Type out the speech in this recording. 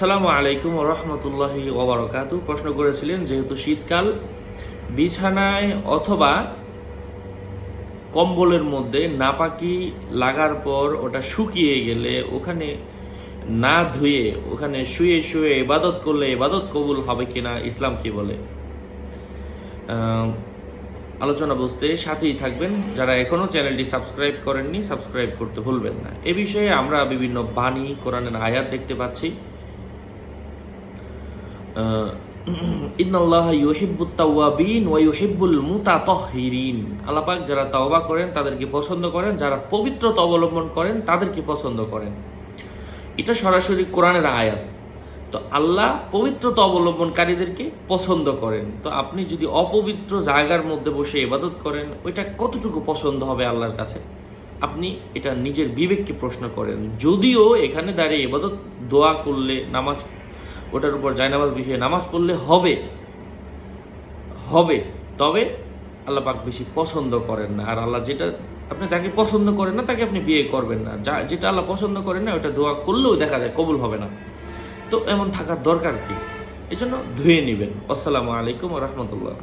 আসসালামু আলাইকুম ওয়া রাহমাতুল্লাহি ওয়া বারাকাতুহু। প্রশ্ন করেছিলেন যেহেতু শীতকাল, বিছানায় অথবা কম্বলের মধ্যে নাপাকি লাগার পর ওটা শুকিয়ে গেলে ওখানে না ধুয়ে ওখানে শুয়ে শুয়ে ইবাদত করলে ইবাদত কবুল হবে কিনা, ইসলাম কি বলে? আলোচনা বুঝতে সাথেই থাকবেন। যারা এখনও চ্যানেলটি সাবস্ক্রাইব করেননি, সাবস্ক্রাইব করতে ভুলবেন না। এ বিষয়ে আমরা বিভিন্ন বাণী, কোরআনের আয়াত দেখতে পাচ্ছি। ইন্নাল্লাহা ইউহিব্বুত তাওয়াবিন ওয়া ইউহিব্বুল মুতাতাহহিরিন। আল্লাহ পাক যারা তাওবা করেন তাদেরকে পছন্দ করেন, যারা পবিত্রতা অবলম্বন করেন তাদেরকে পছন্দ করেন। এটা সরাসরি কোরআনের আয়াত। তো আল্লাহ পবিত্রতা অবলম্বনকারীদেরকে পছন্দ করেন। তো আপনি যদি অপবিত্র জায়গার মধ্যে বসে ইবাদত করেন, ওইটা কতটুকু পছন্দ হবে আল্লাহর কাছে? আপনি এটা নিজের বিবেককে প্রশ্ন করেন। যদিও এখানে দাঁড়িয়ে ইবাদত দোয়া করলে, নামাজ ওটার উপর জায়নামাজ বিছিয়ে নামাজ পড়লে হবে, তবে আল্লাহ পাক বেশি পছন্দ করেন না। আর আল্লাহ আপনি যাকে পছন্দ করেন না তাকে আপনি বিয়ে করবেন না। যেটা আল্লাহ পছন্দ করেন না ওটা দোয়া করলেও দেখা যায় কবুল হবে না। তো এমন থাকার দরকার কি? এজন্য ধুয়ে নেবেন। আসসালামু আলাইকুম ওয়া রাহমাতুল্লাহ।